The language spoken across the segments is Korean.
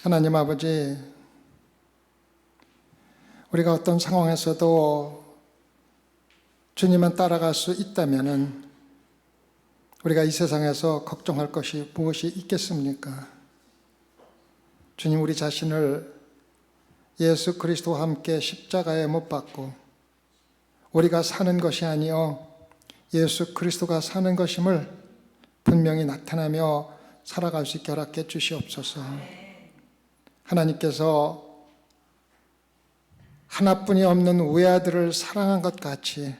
하나님 아버지, 우리가 어떤 상황에서도 주님만 따라갈 수 있다면 우리가 이 세상에서 걱정할 것이 무엇이 있겠습니까? 주님, 우리 자신을 예수 그리스도와 함께 십자가에 못 박고 우리가 사는 것이 아니요 예수 그리스도가 사는 것임을 분명히 나타나며 살아갈 수 있게 허락해 주시옵소서. 하나님께서 하나뿐이 없는 외아들을 사랑한 것 같이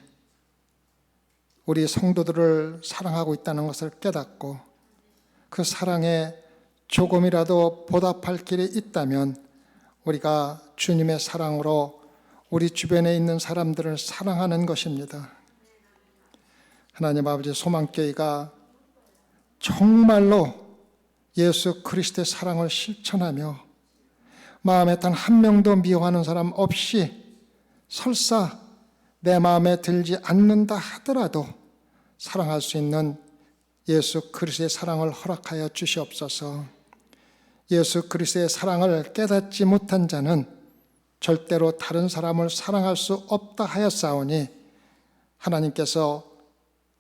우리 성도들을 사랑하고 있다는 것을 깨닫고 그 사랑에 조금이라도 보답할 길이 있다면 우리가 주님의 사랑으로 우리 주변에 있는 사람들을 사랑하는 것입니다. 하나님 아버지, 소망교회가 정말로 예수 그리스도의 사랑을 실천하며 마음에 단 한 명도 미워하는 사람 없이 설사 내 마음에 들지 않는다 하더라도 사랑할 수 있는 예수 그리스도의 사랑을 허락하여 주시옵소서. 예수 그리스도의 사랑을 깨닫지 못한 자는 절대로 다른 사람을 사랑할 수 없다 하였사오니 하나님께서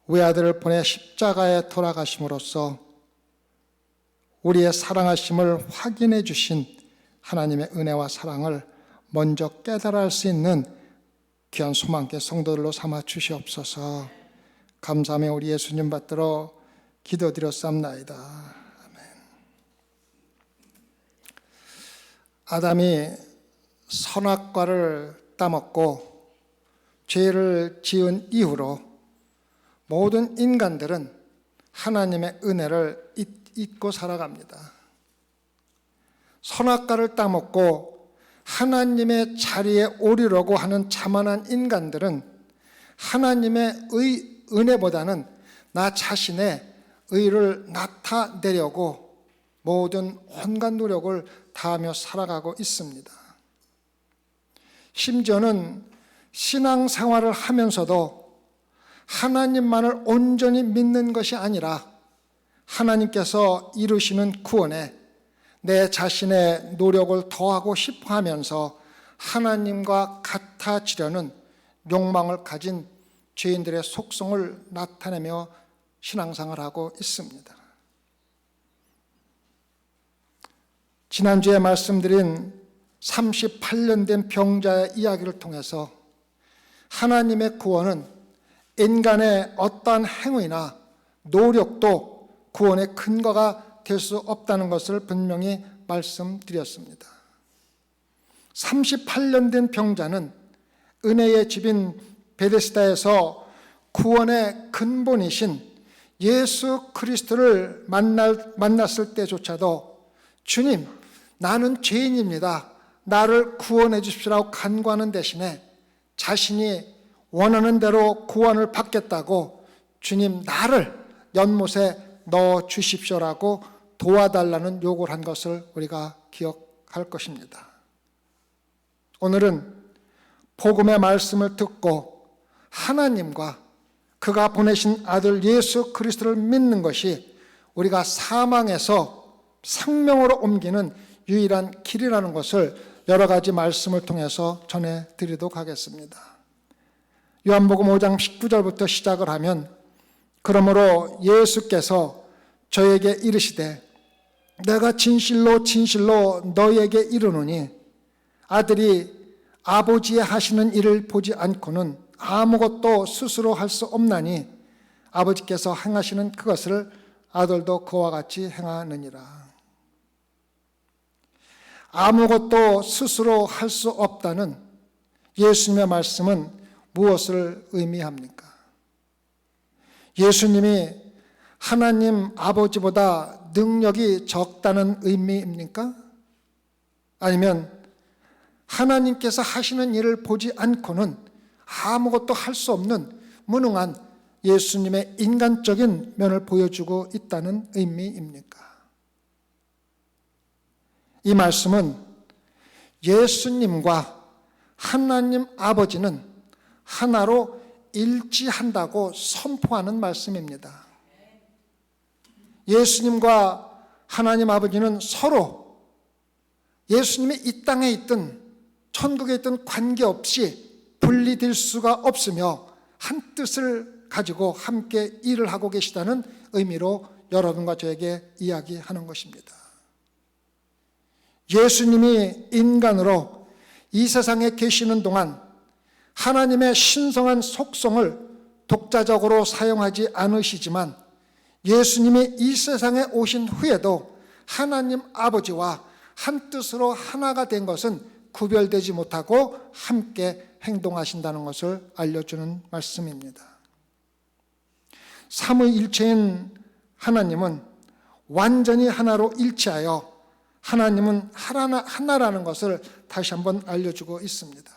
외아들을 보내 십자가에 돌아가심으로써 우리의 사랑하심을 확인해 주신 하나님의 은혜와 사랑을 먼저 깨달아 할 수 있는 귀한 소망계 성도들로 삼아 주시옵소서. 감사하며 우리 예수님 받들어 기도드렸사옵나이다. 아멘. 아담이 선악과를 따먹고 죄를 지은 이후로 모든 인간들은 하나님의 은혜를 잊고 살아갑니다. 선악과를 따먹고 하나님의 자리에 오르려고 하는 자만한 인간들은 하나님의 은혜보다는 나 자신의 의를 나타내려고 모든 온갖 노력을 다하며 살아가고 있습니다. 심지어는 신앙생활을 하면서도 하나님만을 온전히 믿는 것이 아니라 하나님께서 이루시는 구원에 내 자신의 노력을 더하고 싶어 하면서 하나님과 같아지려는 욕망을 가진 죄인들의 속성을 나타내며 신앙생활을 하고 있습니다. 지난주에 말씀드린 38년 된 병자의 이야기를 통해서 하나님의 구원은 인간의 어떠한 행위나 노력도 구원의 근거가 될 수 없다는 것을 분명히 말씀드렸습니다. 38년 된 병자는 은혜의 집인 베데스다에서 구원의 근본이신 예수 그리스도를 만났을 때조차도 주님, 나는 죄인입니다. 나를 구원해 주십시오라고 간구하는 대신에 자신이 원하는 대로 구원을 받겠다고 주님, 나를 연못에 넣어 주십시오라고 도와달라는 요구를 한 것을 우리가 기억할 것입니다. 오늘은 복음의 말씀을 듣고 하나님과 그가 보내신 아들 예수 그리스도를 믿는 것이 우리가 사망에서 생명으로 옮기는 유일한 길이라는 것을 여러 가지 말씀을 통해서 전해드리도록 하겠습니다. 요한복음 5장 19절부터 시작을 하면 그러므로 예수께서 저에게 이르시되 내가 진실로 진실로 너에게 이르노니 아들이 아버지의 하시는 일을 보지 않고는 아무것도 스스로 할 수 없나니 아버지께서 행하시는 그것을 아들도 그와 같이 행하느니라. 아무것도 스스로 할 수 없다는 예수님의 말씀은 무엇을 의미합니까? 예수님이 하나님 아버지보다 능력이 적다는 의미입니까? 아니면 하나님께서 하시는 일을 보지 않고는 아무것도 할 수 없는 무능한 예수님의 인간적인 면을 보여주고 있다는 의미입니까? 이 말씀은 예수님과 하나님 아버지는 하나로 일치한다고 선포하는 말씀입니다. 예수님과 하나님 아버지는 서로 예수님이 이 땅에 있든 천국에 있든 관계없이 분리될 수가 없으며 한 뜻을 가지고 함께 일을 하고 계시다는 의미로 여러분과 저에게 이야기하는 것입니다. 예수님이 인간으로 이 세상에 계시는 동안 하나님의 신성한 속성을 독자적으로 사용하지 않으시지만 예수님이 이 세상에 오신 후에도 하나님 아버지와 한 뜻으로 하나가 된 것은 구별되지 못하고 함께 행동하신다는 것을 알려주는 말씀입니다. 삼위일체인 하나님은 완전히 하나로 일치하여 하나님은 하나라는 것을 다시 한번 알려주고 있습니다.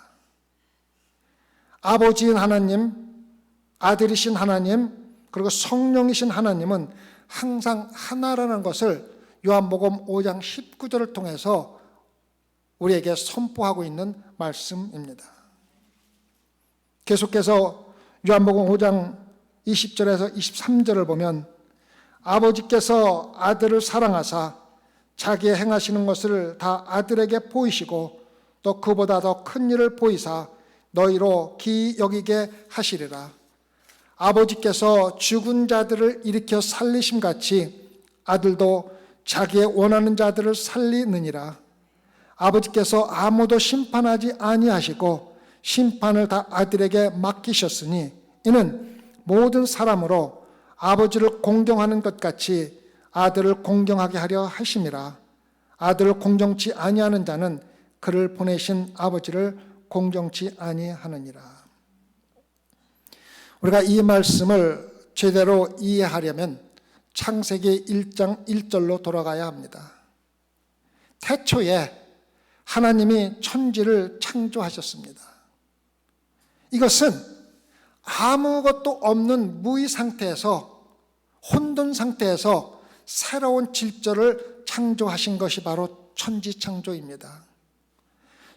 아버지인 하나님, 아들이신 하나님, 그리고 성령이신 하나님은 항상 하나라는 것을 요한복음 5장 19절을 통해서 우리에게 선포하고 있는 말씀입니다. 계속해서 요한복음 5장 20절에서 23절을 보면 아버지께서 아들을 사랑하사 자기의 행하시는 것을 다 아들에게 보이시고 또 그보다 더 큰 일을 보이사 너희로 기이 여기게 하시리라. 아버지께서 죽은 자들을 일으켜 살리심같이 아들도 자기의 원하는 자들을 살리느니라. 아버지께서 아무도 심판하지 아니하시고 심판을 다 아들에게 맡기셨으니 이는 모든 사람으로 아버지를 공경하는 것 같이 아들을 공경하게 하려 하심이라. 아들을 공경치 아니하는 자는 그를 보내신 아버지를 공경치 아니하느니라. 우리가 이 말씀을 제대로 이해하려면 창세기 1장 1절로 돌아가야 합니다. 태초에 하나님이 천지를 창조하셨습니다. 이것은 아무것도 없는 무의 상태에서, 혼돈 상태에서 새로운 질서를 창조하신 것이 바로 천지창조입니다.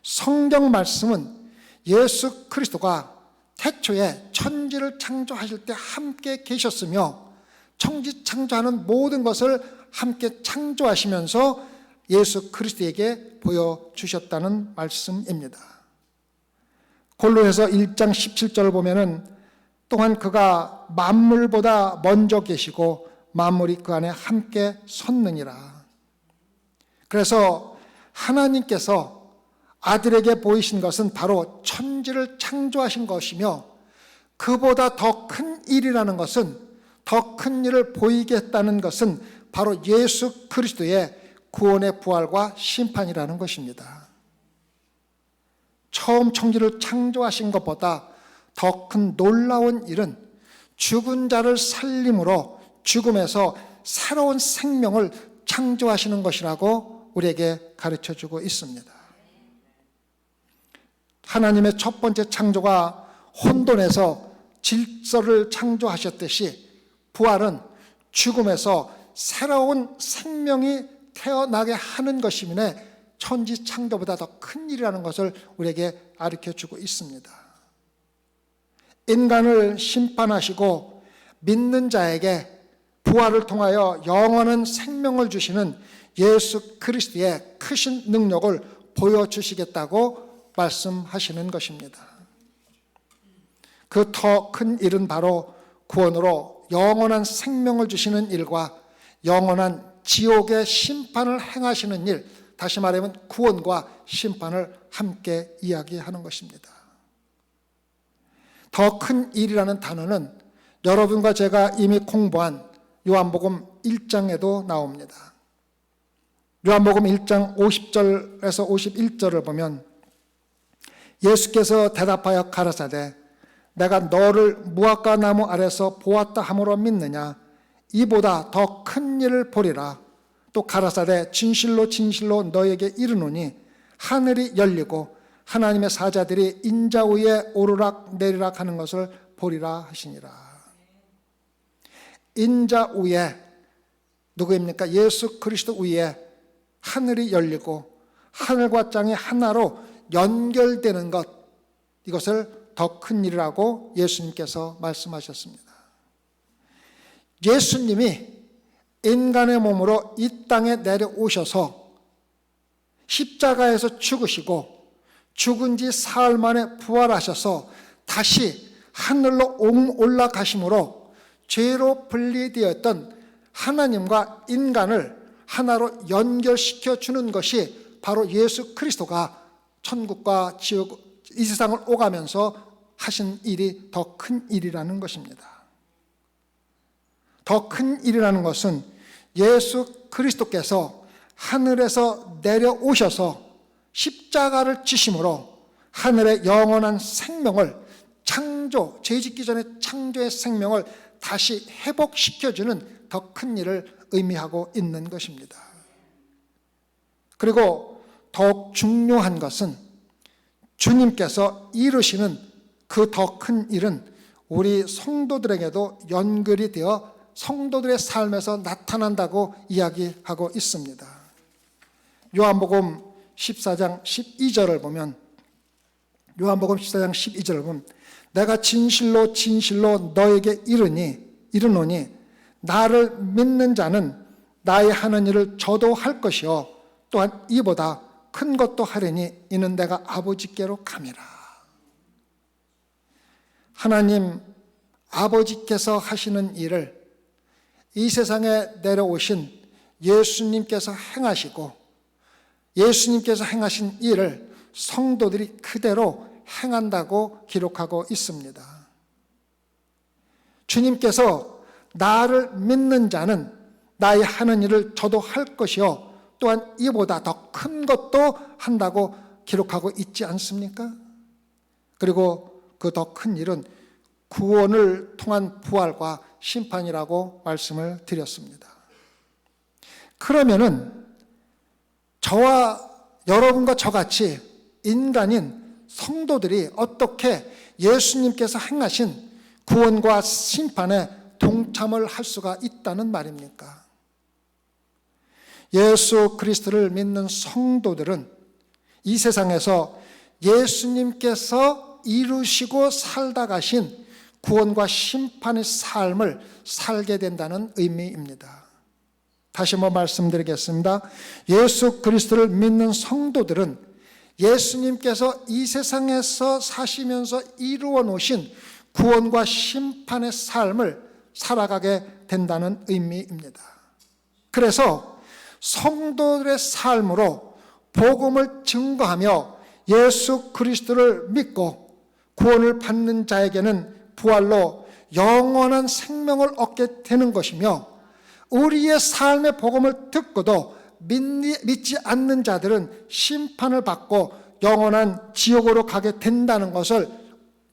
성경 말씀은 예수 그리스도가 태초에 천지를 창조하실 때 함께 계셨으며 천지 창조하는 모든 것을 함께 창조하시면서 예수 그리스도에게 보여주셨다는 말씀입니다. 골로새서 1장 17절을 보면은 또한 그가 만물보다 먼저 계시고 만물이 그 안에 함께 섰느니라. 그래서 하나님께서 아들에게 보이신 것은 바로 천지를 창조하신 것이며 그보다 더 큰 일이라는 것은, 더 큰 일을 보이게 했다는 것은 바로 예수 그리스도의 구원의 부활과 심판이라는 것입니다. 처음 천지를 창조하신 것보다 더 큰 놀라운 일은 죽은 자를 살림으로 죽음에서 새로운 생명을 창조하시는 것이라고 우리에게 가르쳐주고 있습니다. 하나님의 첫 번째 창조가 혼돈에서 질서를 창조하셨듯이 부활은 죽음에서 새로운 생명이 태어나게 하는 것이므에 천지 창조보다 더 큰 일이라는 것을 우리에게 가르쳐주고 있습니다. 인간을 심판하시고 믿는 자에게 부활을 통하여 영원한 생명을 주시는 예수 그리스도의 크신 능력을 보여주시겠다고 말씀하시는 것입니다. 그 더 큰 일은 바로 구원으로 영원한 생명을 주시는 일과 영원한 지옥의 심판을 행하시는 일, 다시 말하면 구원과 심판을 함께 이야기하는 것입니다. 더 큰 일이라는 단어는 여러분과 제가 이미 공부한 요한복음 1장에도 나옵니다. 요한복음 1장 50절에서 51절을 보면 예수께서 대답하여 가라사대 내가 너를 무화과 나무 아래서 보았다 함으로 믿느냐? 이보다 더 큰 일을 보리라. 또 가라사대 진실로 진실로 너에게 이르노니 하늘이 열리고 하나님의 사자들이 인자 위에 오르락 내리락 하는 것을 보리라 하시니라. 인자 위에 누구입니까? 예수 그리스도 위에 하늘이 열리고 하늘과 땅이 하나로 연결되는 것, 이것을 더 큰 일이라고 예수님께서 말씀하셨습니다. 예수님이 인간의 몸으로 이 땅에 내려오셔서 십자가에서 죽으시고 죽은 지 사흘 만에 부활하셔서 다시 하늘로 올라가심으로 죄로 분리되었던 하나님과 인간을 하나로 연결시켜 주는 것이 바로 예수 그리스도가 천국과 지옥, 이 세상을 오가면서 하신 일이 더 큰 일이라는 것입니다. 더 큰 일이라는 것은 예수 그리스도께서 하늘에서 내려오셔서 십자가를 지심으로 하늘의 영원한 생명을 창조, 죄짓기 전에 창조의 생명을 다시 회복시켜주는 더 큰 일을 의미하고 있는 것입니다. 그리고 더욱 중요한 것은 주님께서 이루시는 그 더 큰 일은 우리 성도들에게도 연결이 되어 성도들의 삶에서 나타난다고 이야기하고 있습니다. 요한복음 14장 12절을 보면 내가 진실로 진실로 너에게 이르노니 나를 믿는 자는 나의 하는 일을 저도 할 것이요 또한 이보다 큰 것도 하리니 이는 내가 아버지께로 감이라. 하나님 아버지께서 하시는 일을 이 세상에 내려오신 예수님께서 행하시고 예수님께서 행하신 일을 성도들이 그대로 행한다고 기록하고 있습니다. 주님께서 나를 믿는 자는 나의 하는 일을 저도 할 것이요 또한 이보다 더 큰 것도 한다고 기록하고 있지 않습니까? 그리고 그 더 큰 일은 구원을 통한 부활과 심판이라고 말씀을 드렸습니다. 그러면은 저와 여러분과 저같이 인간인 성도들이 어떻게 예수님께서 행하신 구원과 심판에 동참을 할 수가 있다는 말입니까? 예수 그리스도를 믿는 성도들은 이 세상에서 예수님께서 이루시고 살다 가신 구원과 심판의 삶을 살게 된다는 의미입니다. 다시 한번 말씀드리겠습니다. 예수 그리스도를 믿는 성도들은 예수님께서 이 세상에서 사시면서 이루어 놓으신 구원과 심판의 삶을 살아가게 된다는 의미입니다. 그래서 성도들의 삶으로 복음을 증거하며 예수 그리스도를 믿고 구원을 받는 자에게는 부활로 영원한 생명을 얻게 되는 것이며 우리의 삶의 복음을 듣고도 믿지 않는 자들은 심판을 받고 영원한 지옥으로 가게 된다는 것을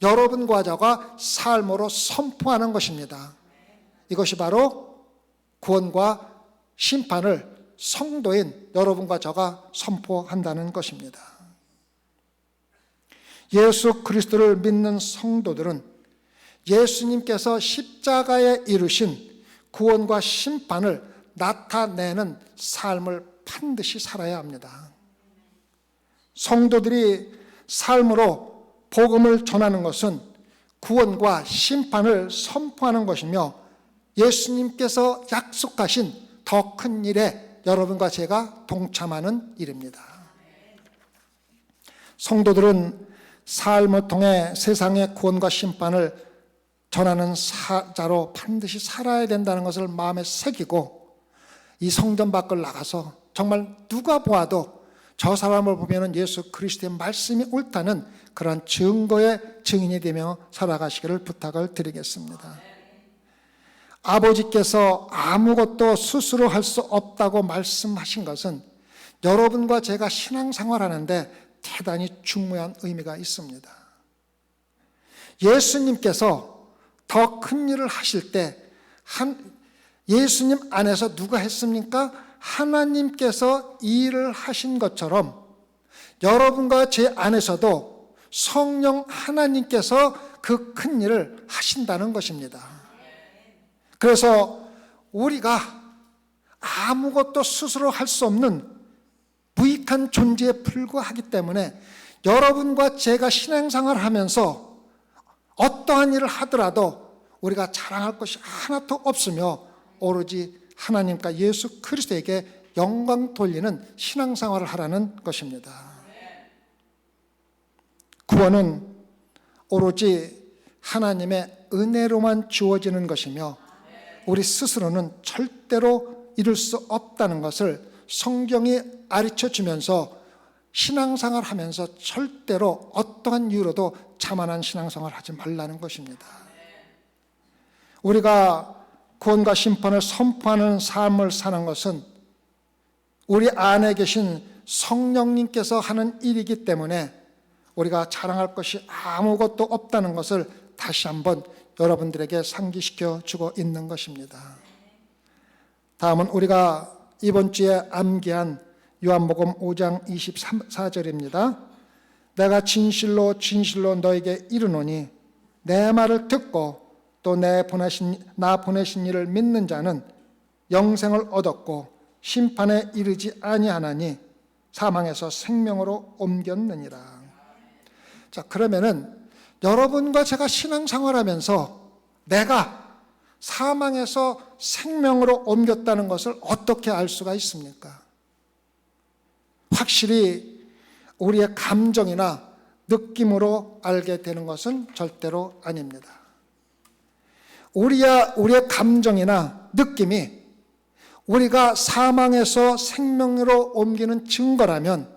여러분과 저가 삶으로 선포하는 것입니다. 이것이 바로 구원과 심판을 성도인 여러분과 저가 선포한다는 것입니다. 예수 그리스도를 믿는 성도들은 예수님께서 십자가에 이루신 구원과 심판을 나타내는 삶을 반드시 살아야 합니다. 성도들이 삶으로 복음을 전하는 것은 구원과 심판을 선포하는 것이며 예수님께서 약속하신 더 큰 일에 여러분과 제가 동참하는 일입니다. 성도들은 삶을 통해 세상의 구원과 심판을 전하는 자로 반드시 살아야 된다는 것을 마음에 새기고 이 성전 밖을 나가서 정말 누가 보아도 저 사람을 보면 예수 그리스도의 말씀이 옳다는 그런 증거의 증인이 되며 살아가시기를 부탁을 드리겠습니다. 아버지께서 아무것도 스스로 할 수 없다고 말씀하신 것은 여러분과 제가 신앙생활하는데 대단히 중요한 의미가 있습니다. 예수님께서 더 큰 일을 하실 때 예수님 안에서 누가 했습니까? 하나님께서 이 일을 하신 것처럼 여러분과 제 안에서도 성령 하나님께서 그 큰 일을 하신다는 것입니다. 그래서 우리가 아무것도 스스로 할 수 없는 무익한 존재에 불과하기 때문에 여러분과 제가 신앙생활을 하면서 어떠한 일을 하더라도 우리가 자랑할 것이 하나도 없으며 오로지 하나님과 예수 그리스도에게 영광 돌리는 신앙생활을 하라는 것입니다. 구원은 오로지 하나님의 은혜로만 주어지는 것이며 우리 스스로는 절대로 이룰 수 없다는 것을 성경이 가르쳐 주면서 신앙생활 하면서 절대로 어떠한 이유로도 자만한 신앙생활 하지 말라는 것입니다. 우리가 구원과 심판을 선포하는 삶을 사는 것은 우리 안에 계신 성령님께서 하는 일이기 때문에 우리가 자랑할 것이 아무것도 없다는 것을 다시 한번 여러분들에게 상기시켜 주고 있는 것입니다. 다음은 우리가 이번 주에 암기한 요한복음 5장 24절입니다. 내가 진실로 진실로 너에게 이르노니 내 말을 듣고 또 나 보내신 이를 믿는 자는 영생을 얻었고 심판에 이르지 아니하나니 사망에서 생명으로 옮겼느니라. 자, 그러면은 여러분과 제가 신앙생활하면서 내가 사망에서 생명으로 옮겼다는 것을 어떻게 알 수가 있습니까? 확실히 우리의 감정이나 느낌으로 알게 되는 것은 절대로 아닙니다. 우리의 감정이나 느낌이 우리가 사망에서 생명으로 옮기는 증거라면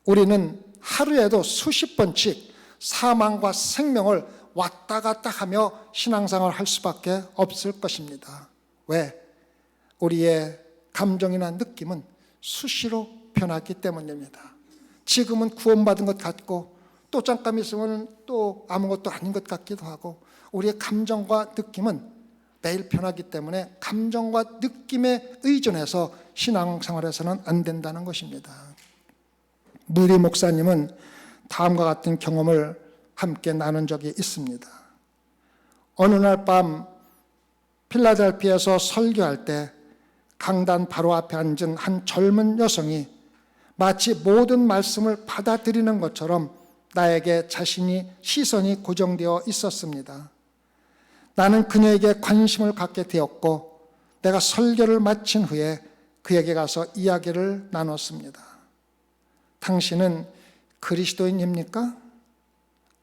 우리는 하루에도 수십 번씩 사망과 생명을 왔다 갔다 하며 신앙생활을 할 수밖에 없을 것입니다. 왜? 우리의 감정이나 느낌은 수시로 변하기 때문입니다. 지금은 구원받은 것 같고 또 잠깐 있으면 또 아무것도 아닌 것 같기도 하고 우리의 감정과 느낌은 매일 변하기 때문에 감정과 느낌에 의존해서 신앙생활에서는 안 된다는 것입니다. 무리 목사님은 다음과 같은 경험을 함께 나눈 적이 있습니다. 어느 날 밤 필라델피아에서 설교할 때 강단 바로 앞에 앉은 한 젊은 여성이 마치 모든 말씀을 받아들이는 것처럼 나에게 시선이 고정되어 있었습니다. 나는 그녀에게 관심을 갖게 되었고 내가 설교를 마친 후에 그에게 가서 이야기를 나눴습니다. 당신은 그리스도인입니까?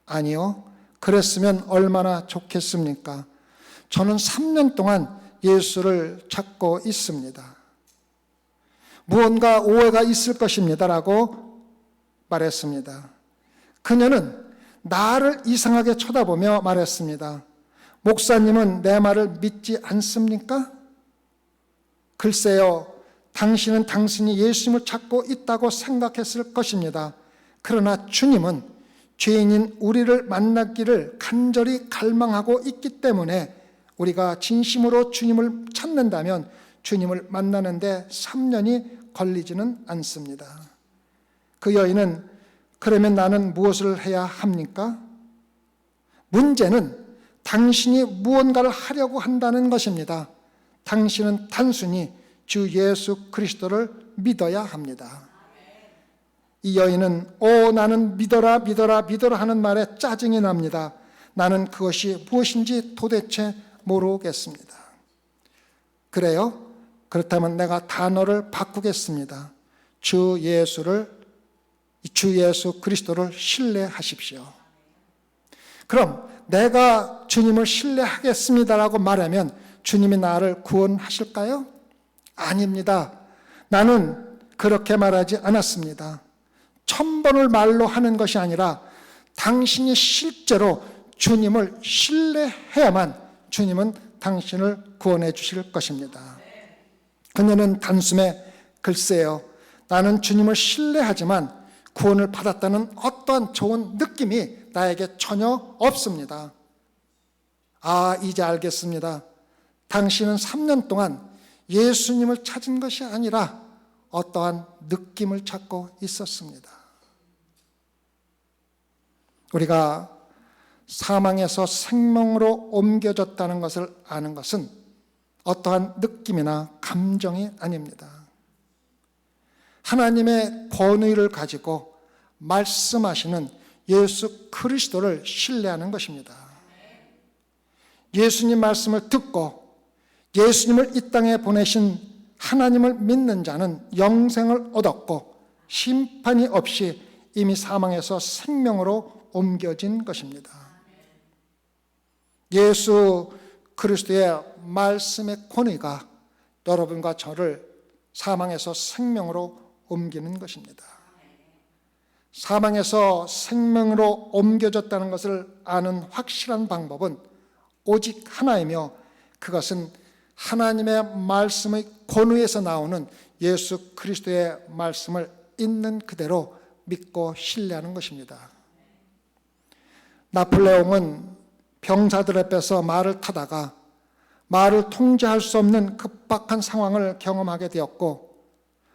아니요. 그랬으면 얼마나 좋겠습니까? 저는 3년 동안 예수를 찾고 있습니다. 무언가 오해가 있을 것입니다라고 말했습니다. 그녀는 나를 이상하게 쳐다보며 말했습니다. 목사님은 내 말을 믿지 않습니까? 글쎄요, 당신은 당신이 예수님을 찾고 있다고 생각했을 것입니다. 그러나 주님은 죄인인 우리를 만나기를 간절히 갈망하고 있기 때문에 우리가 진심으로 주님을 찾는다면 주님을 만나는데 3년이 걸리지는 않습니다. 그 여인은 그러면 나는 무엇을 해야 합니까? 문제는 당신이 무언가를 하려고 한다는 것입니다. 당신은 단순히 주 예수 그리스도를 믿어야 합니다. 이 여인은 나는 믿어라 믿어라 믿어라 하는 말에 짜증이 납니다. 나는 그것이 무엇인지 도대체 모르겠습니다. 그래요? 그렇다면 내가 단어를 바꾸겠습니다. 주 예수 그리스도를 신뢰하십시오. 그럼 내가 주님을 신뢰하겠습니다라고 말하면 주님이 나를 구원하실까요? 아닙니다. 나는 그렇게 말하지 않았습니다. 1000번을 말로 하는 것이 아니라 당신이 실제로 주님을 신뢰해야만 주님은 당신을 구원해 주실 것입니다. 그녀는 단숨에 글쎄요, 나는 주님을 신뢰하지만 구원을 받았다는 어떠한 좋은 느낌이 나에게 전혀 없습니다. 이제 알겠습니다. 당신은 3년 동안 예수님을 찾은 것이 아니라 어떠한 느낌을 찾고 있었습니다. 우리가 사망에서 생명으로 옮겨졌다는 것을 아는 것은 어떠한 느낌이나 감정이 아닙니다. 하나님의 권위를 가지고 말씀하시는 예수 그리스도를 신뢰하는 것입니다. 예수님 말씀을 듣고 예수님을 이 땅에 보내신 하나님을 믿는 자는 영생을 얻었고 심판이 없이 이미 사망에서 생명으로 옮겨진 것입니다. 예수 그리스도의 말씀의 권위가 여러분과 저를 사망에서 생명으로 옮기는 것입니다. 사망에서 생명으로 옮겨졌다는 것을 아는 확실한 방법은 오직 하나이며, 그것은 하나님의 말씀의 권위에서 나오는 예수 그리스도의 말씀을 있는 그대로 믿고 신뢰하는 것입니다. 나폴레옹은 병사들 앞에서 말을 타다가 말을 통제할 수 없는 급박한 상황을 경험하게 되었고,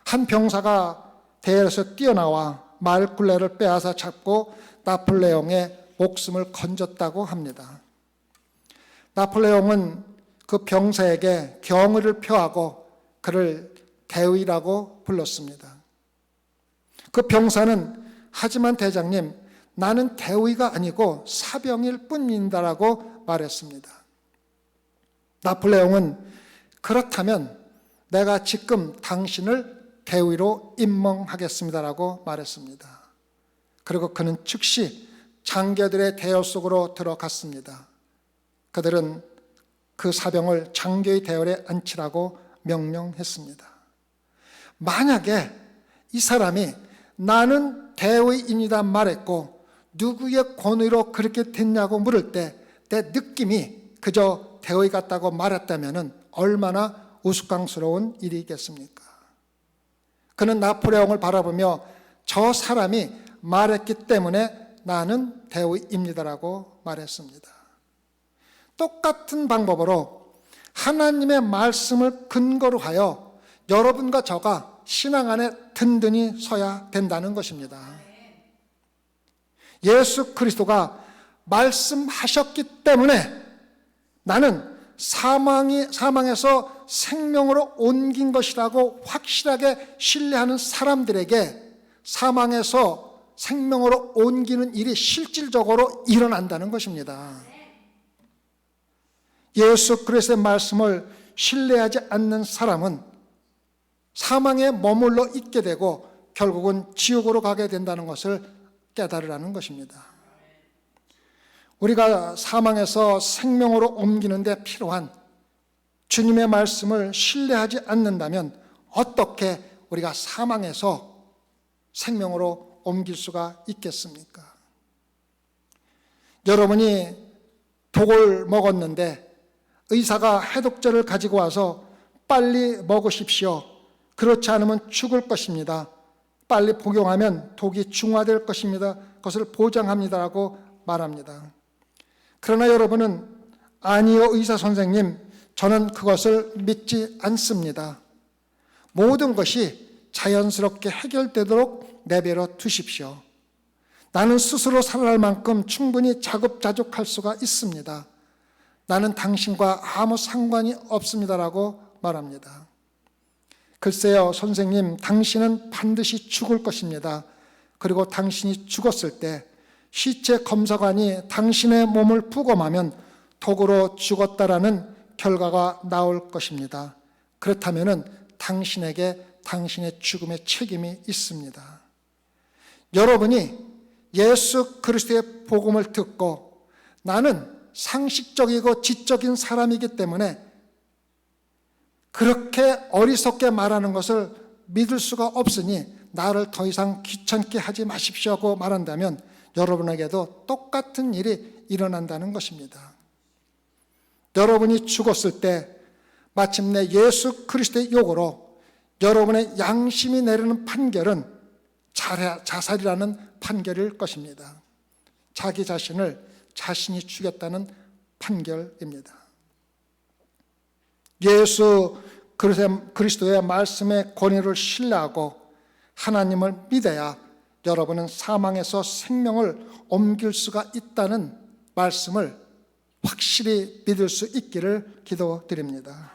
한 병사가 대열에서 뛰어나와 말굴레를 빼앗아 잡고 나폴레옹의 목숨을 건졌다고 합니다. 나폴레옹은 그 병사에게 경의를 표하고 그를 대위라고 불렀습니다. 그 병사는 하지만 대장님, 나는 대위가 아니고 사병일 뿐입니다라고 말했습니다. 나폴레옹은 그렇다면 내가 지금 당신을 대위로 임명하겠습니다라고 말했습니다. 그리고 그는 즉시 장교들의 대열 속으로 들어갔습니다. 그들은 그 사병을 장교의 대열에 앉히라고 명령했습니다. 만약에 이 사람이 나는 대위입니다 말했고 누구의 권위로 그렇게 됐냐고 물을 때 내 느낌이 그저 대위 같다고 말했다면 얼마나 우스꽝스러운 일이겠습니까? 그는 나폴레옹을 바라보며 저 사람이 말했기 때문에 나는 대위입니다라고 말했습니다. 똑같은 방법으로 하나님의 말씀을 근거로 하여 여러분과 저가 신앙 안에 든든히 서야 된다는 것입니다. 예수 그리스도가 말씀하셨기 때문에 나는 사망에서 생명으로 옮긴 것이라고 확실하게 신뢰하는 사람들에게 사망에서 생명으로 옮기는 일이 실질적으로 일어난다는 것입니다. 예수 그리스도의 말씀을 신뢰하지 않는 사람은 사망에 머물러 있게 되고 결국은 지옥으로 가게 된다는 것을 깨달으라는 것입니다. 우리가 사망에서 생명으로 옮기는 데 필요한 주님의 말씀을 신뢰하지 않는다면 어떻게 우리가 사망에서 생명으로 옮길 수가 있겠습니까? 여러분이 독을 먹었는데 의사가 해독제를 가지고 와서 빨리 먹으십시오. 그렇지 않으면 죽을 것입니다. 빨리 복용하면 독이 중화될 것입니다. 그것을 보장합니다라고 말합니다. 그러나 여러분은 아니요 의사 선생님, 저는 그것을 믿지 않습니다. 모든 것이 자연스럽게 해결되도록 내버려 두십시오. 나는 스스로 살아날 만큼 충분히 자급자족할 수가 있습니다. 나는 당신과 아무 상관이 없습니다라고 말합니다. 글쎄요 선생님, 당신은 반드시 죽을 것입니다. 그리고 당신이 죽었을 때 시체 검사관이 당신의 몸을 부검하면 독으로 죽었다라는 결과가 나올 것입니다. 그렇다면 당신에게 당신의 죽음의 책임이 있습니다. 여러분이 예수 그리스도의 복음을 듣고 나는 상식적이고 지적인 사람이기 때문에 그렇게 어리석게 말하는 것을 믿을 수가 없으니 나를 더 이상 귀찮게 하지 마십시오고 말한다면 여러분에게도 똑같은 일이 일어난다는 것입니다. 여러분이 죽었을 때 마침내 예수 그리스도의 욕으로 여러분의 양심이 내리는 판결은 자살이라는 판결일 것입니다. 자기 자신을 자신이 죽였다는 판결입니다. 예수 그리스도의 말씀의 권위를 신뢰하고 하나님을 믿어야 여러분은 사망에서 생명을 옮길 수가 있다는 말씀을 확실히 믿을 수 있기를 기도드립니다.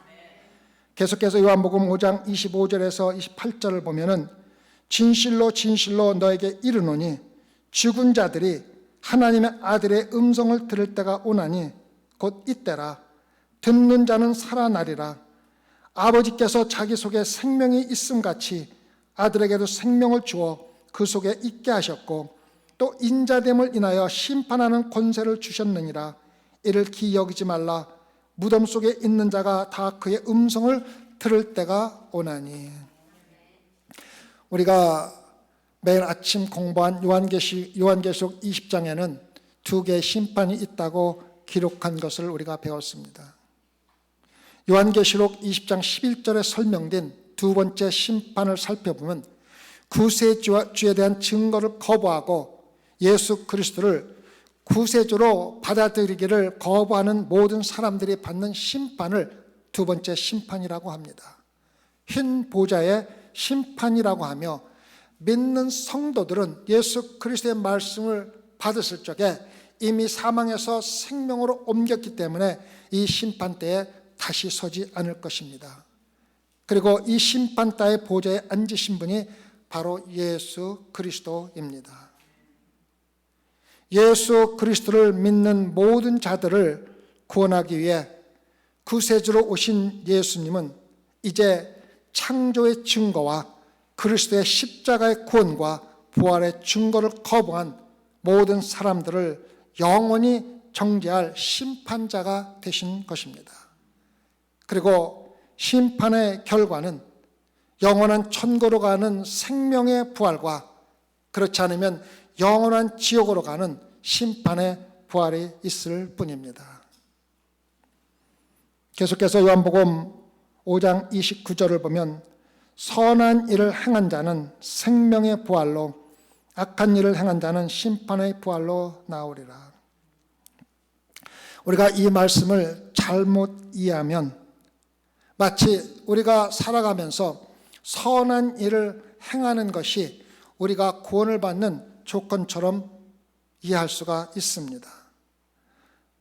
계속해서 요한복음 5장 25절에서 28절을 보면은 진실로 진실로 너에게 이르노니 죽은 자들이 하나님의 아들의 음성을 들을 때가 오나니 곧 이때라. 듣는 자는 살아나리라. 아버지께서 자기 속에 생명이 있음같이 아들에게도 생명을 주어 그 속에 있게 하셨고 또 인자됨을 인하여 심판하는 권세를 주셨느니라. 이를 기이 여기지 말라. 무덤 속에 있는 자가 다 그의 음성을 들을 때가 오나니. 우리가 매일 아침 공부한 요한계시록 20장에는 두 개의 심판이 있다고 기록한 것을 우리가 배웠습니다. 요한계시록 20장 11절에 설명된 두 번째 심판을 살펴보면 구세주에 대한 증거를 거부하고 예수 그리스도를 구세주로 받아들이기를 거부하는 모든 사람들이 받는 심판을 두 번째 심판이라고 합니다. 흰 보좌의 심판이라고 하며 믿는 성도들은 예수 그리스도의 말씀을 받았을 적에 이미 사망에서 생명으로 옮겼기 때문에 이 심판대에 다시 서지 않을 것입니다. 그리고 이 심판대의 보좌에 앉으신 분이 바로 예수 그리스도입니다. 예수 그리스도를 믿는 모든 자들을 구원하기 위해 구세주로 오신 예수님은 이제 창조의 증거와 그리스도의 십자가의 구원과 부활의 증거를 거부한 모든 사람들을 영원히 정죄할 심판자가 되신 것입니다. 그리고 심판의 결과는 영원한 천국으로 가는 생명의 부활과 그렇지 않으면 영원한 지옥으로 가는 심판의 부활이 있을 뿐입니다. 계속해서 요한복음 5장 29절을 보면 선한 일을 행한 자는 생명의 부활로 악한 일을 행한 자는 심판의 부활로 나오리라. 우리가 이 말씀을 잘못 이해하면 마치 우리가 살아가면서 선한 일을 행하는 것이 우리가 구원을 받는 조건처럼 이해할 수가 있습니다.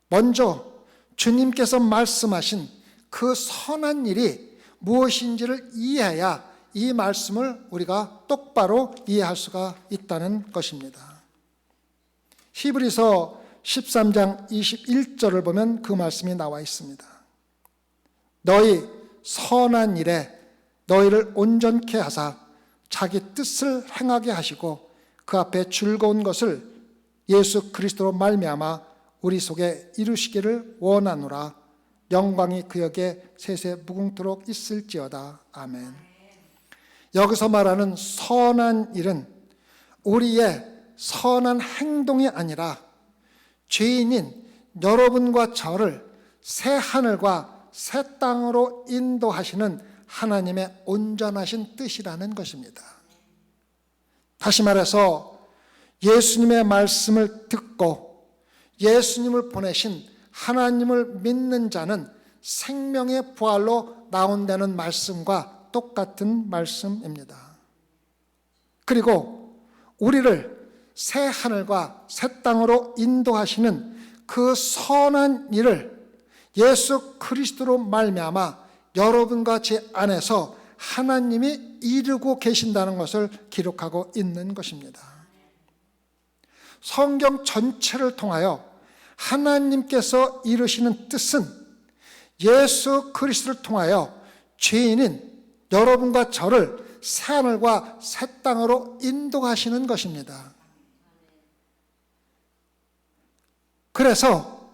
먼저 주님께서 말씀하신 그 선한 일이 무엇인지를 이해해야 이 말씀을 우리가 똑바로 이해할 수가 있다는 것입니다. 히브리서 13장 21절을 보면 그 말씀이 나와 있습니다. 너희 선한 일에 너희를 온전케 하사 자기 뜻을 행하게 하시고 그 앞에 즐거운 것을 예수 그리스도로 말미암아 우리 속에 이루시기를 원하노라. 영광이 그에게 세세 무궁토록 있을지어다. 아멘. 여기서 말하는 선한 일은 우리의 선한 행동이 아니라 죄인인 여러분과 저를 새 하늘과 새 땅으로 인도하시는 하나님의 온전하신 뜻이라는 것입니다. 다시 말해서 예수님의 말씀을 듣고 예수님을 보내신 하나님을 믿는 자는 생명의 부활로 나온다는 말씀과 똑같은 말씀입니다. 그리고 우리를 새 하늘과 새 땅으로 인도하시는 그 선한 일을 예수 그리스도로 말미암아 여러분과 제 안에서 하나님이 이루고 계신다는 것을 기록하고 있는 것입니다. 성경 전체를 통하여 하나님께서 이루시는 뜻은 예수 그리스도를 통하여 죄인인 여러분과 저를 새하늘과 새 땅으로 인도하시는 것입니다. 그래서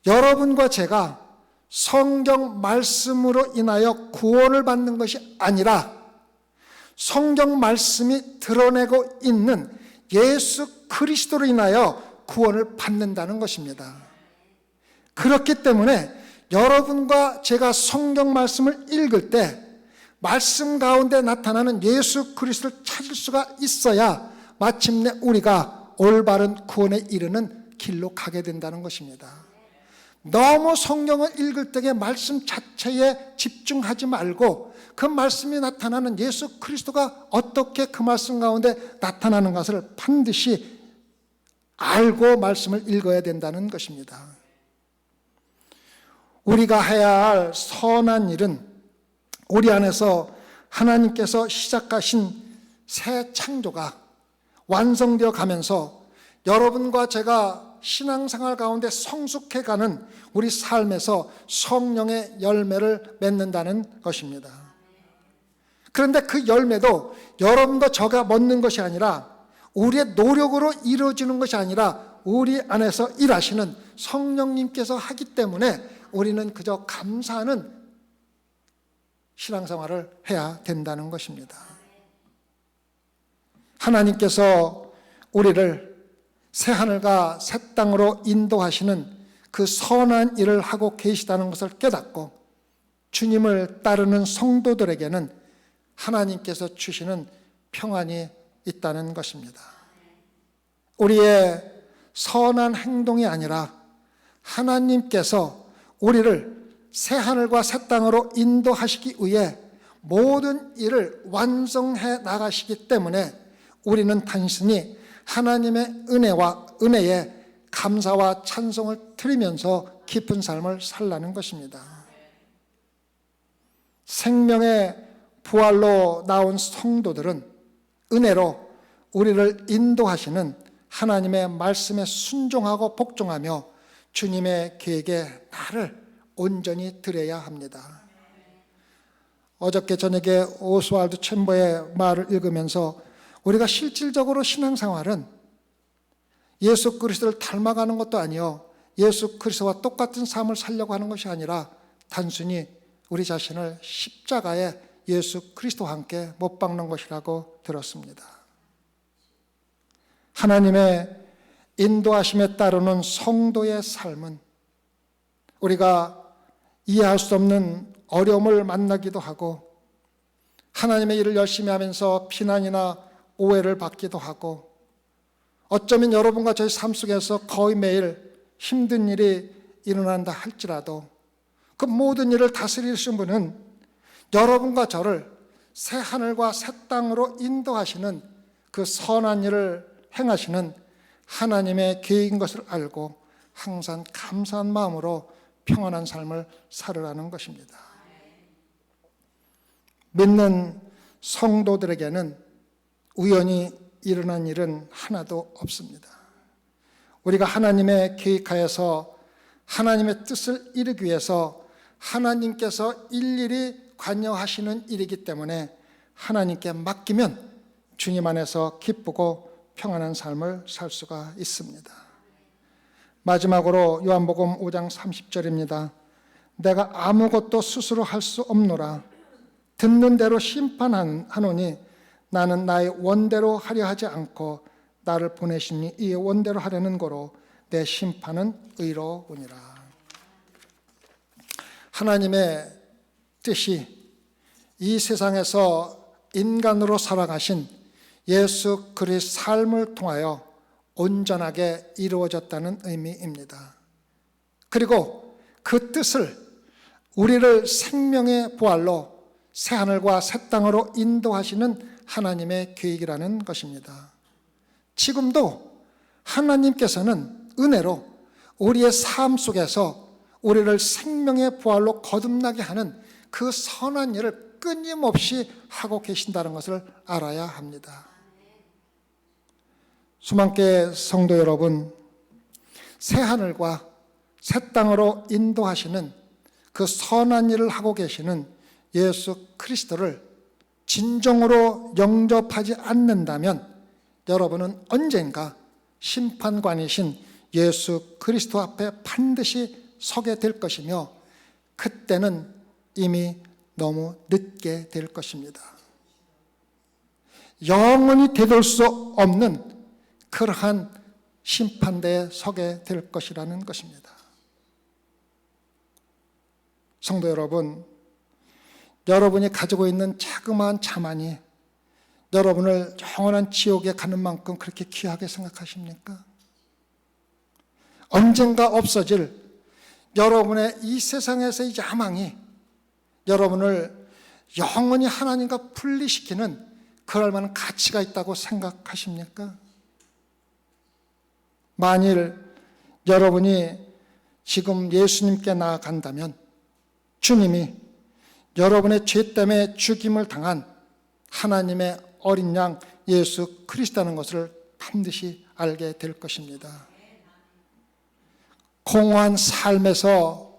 여러분과 제가 성경 말씀으로 인하여 구원을 받는 것이 아니라 성경 말씀이 드러내고 있는 예수 그리스도로 인하여 구원을 받는다는 것입니다. 그렇기 때문에 여러분과 제가 성경 말씀을 읽을 때 말씀 가운데 나타나는 예수 그리스도를 찾을 수가 있어야 마침내 우리가 올바른 구원에 이르는 길로 가게 된다는 것입니다. 너무 성경을 읽을 때에 말씀 자체에 집중하지 말고 그 말씀이 나타나는 예수 그리스도가 어떻게 그 말씀 가운데 나타나는 것을 반드시 알고 말씀을 읽어야 된다는 것입니다. 우리가 해야 할 선한 일은 우리 안에서 하나님께서 시작하신 새 창조가 완성되어 가면서 여러분과 제가 신앙생활 가운데 성숙해가는 우리 삶에서 성령의 열매를 맺는다는 것입니다. 그런데 그 열매도 여러분과 저가 먹는 것이 아니라, 우리의 노력으로 이루어지는 것이 아니라 우리 안에서 일하시는 성령님께서 하기 때문에 우리는 그저 감사하는 신앙생활을 해야 된다는 것입니다. 하나님께서 우리를 새하늘과 새 땅으로 인도하시는 그 선한 일을 하고 계시다는 것을 깨닫고 주님을 따르는 성도들에게는 하나님께서 주시는 평안이 있다는 것입니다. 우리의 선한 행동이 아니라 하나님께서 우리를 새하늘과 새 땅으로 인도하시기 위해 모든 일을 완성해 나가시기 때문에 우리는 단순히 하나님의 은혜에 감사와 찬송을 드리면서 깊은 삶을 살라는 것입니다. 생명의 부활로 나온 성도들은 은혜로 우리를 인도하시는 하나님의 말씀에 순종하고 복종하며 주님의 계획에 나를 온전히 드려야 합니다. 어저께 저녁에 오스왈드 챔버의 말을 읽으면서 우리가 실질적으로 신앙생활은 예수 그리스도를 닮아가는 것도 아니요, 예수 그리스도와 똑같은 삶을 살려고 하는 것이 아니라 단순히 우리 자신을 십자가에 예수 그리스도와 함께 못 박는 것이라고 들었습니다. 하나님의 인도하심에 따르는 성도의 삶은 우리가 이해할 수 없는 어려움을 만나기도 하고 하나님의 일을 열심히 하면서 비난이나 오해를 받기도 하고 어쩌면 여러분과 저희 삶 속에서 거의 매일 힘든 일이 일어난다 할지라도 그 모든 일을 다스리신 분은 여러분과 저를 새 하늘과 새 땅으로 인도하시는 그 선한 일을 행하시는 하나님의 계획인 것을 알고 항상 감사한 마음으로 평안한 삶을 살으라는 것입니다. 믿는 성도들에게는 우연히 일어난 일은 하나도 없습니다. 우리가 하나님의 계획하에서 하나님의 뜻을 이루기 위해서 하나님께서 일일이 관여하시는 일이기 때문에 하나님께 맡기면 주님 안에서 기쁘고 평안한 삶을 살 수가 있습니다. 마지막으로 요한복음 5장 30절입니다. 내가 아무것도 스스로 할 수 없노라. 듣는 대로 심판하노니 나는 나의 원대로 하려 하지 않고 나를 보내시니 이 원대로 하려는 거로 내 심판은 의로우니라. 하나님의 뜻이 이 세상에서 인간으로 살아가신 예수 그리스도의 삶을 통하여 온전하게 이루어졌다는 의미입니다. 그리고 그 뜻을 우리를 생명의 부활로 새하늘과 새 땅으로 인도하시는 하나님의 계획이라는 것입니다. 지금도 하나님께서는 은혜로 우리의 삶 속에서 우리를 생명의 부활로 거듭나게 하는 그 선한 일을 끊임없이 하고 계신다는 것을 알아야 합니다. 수많게 성도 여러분, 새하늘과 새 땅으로 인도하시는 그 선한 일을 하고 계시는 예수 그리스도를 진정으로 영접하지 않는다면 여러분은 언젠가 심판관이신 예수 그리스도 앞에 반드시 서게 될 것이며 그때는 이미 너무 늦게 될 것입니다. 영원히 되돌 수 없는 그러한 심판대에 서게 될 것이라는 것입니다. 성도 여러분, 여러분이 가지고 있는 자그마한 자만이 여러분을 영원한 지옥에 가는 만큼 그렇게 귀하게 생각하십니까? 언젠가 없어질 여러분의 이 세상에서의 야망이 여러분을 영원히 하나님과 분리시키는 그럴 만한 가치가 있다고 생각하십니까? 만일 여러분이 지금 예수님께 나아간다면 주님이 여러분의 죄 때문에 죽임을 당한 하나님의 어린 양 예수 그리스도라는 것을 반드시 알게 될 것입니다. 공허한 삶에서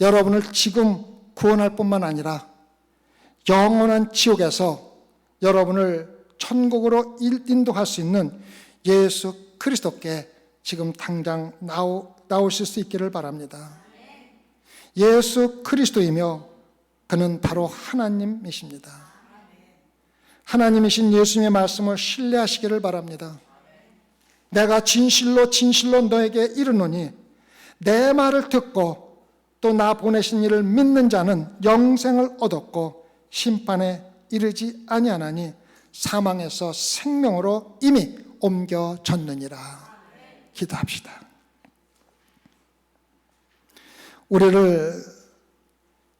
여러분을 지금 구원할 뿐만 아니라 영원한 지옥에서 여러분을 천국으로 인도할 수 있는 예수 그리스도께 지금 당장 나오실 수 있기를 바랍니다. 예수 그리스도이며 그는 바로 하나님이십니다. 하나님이신 예수님의 말씀을 신뢰하시기를 바랍니다. 내가 진실로 진실로 너에게 이르노니 내 말을 듣고 또 나 보내신 이를 믿는 자는 영생을 얻었고 심판에 이르지 아니하나니 사망에서 생명으로 이미 옮겨졌느니라. 기도합시다. 우리를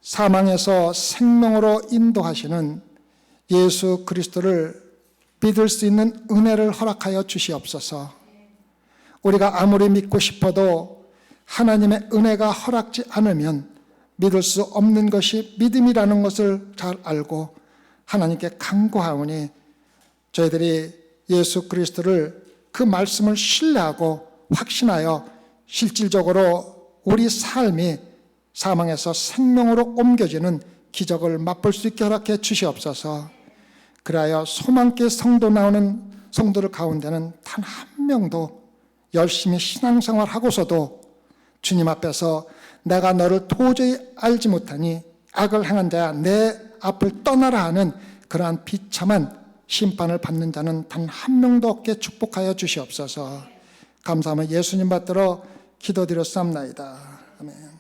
사망에서 생명으로 인도하시는 예수 그리스도를 믿을 수 있는 은혜를 허락하여 주시옵소서. 우리가 아무리 믿고 싶어도 하나님의 은혜가 허락지 않으면 믿을 수 없는 것이 믿음이라는 것을 잘 알고 하나님께 간구하오니 저희들이 예수 그리스도를 그 말씀을 신뢰하고 확신하여 실질적으로 우리 삶이 사망에서 생명으로 옮겨지는 기적을 맛볼 수 있게 허락해 주시옵소서. 그리하여 소망께 성도 나오는 성도들 가운데는 단 한 명도 열심히 신앙생활 하고서도 주님 앞에서 내가 너를 도저히 알지 못하니 악을 행한 자야 내 앞을 떠나라 하는 그러한 비참한 심판을 받는 자는 단 한 명도 없게 축복하여 주시옵소서. 감사하며 예수님 받들어 기도드렸사옵나이다. 아멘.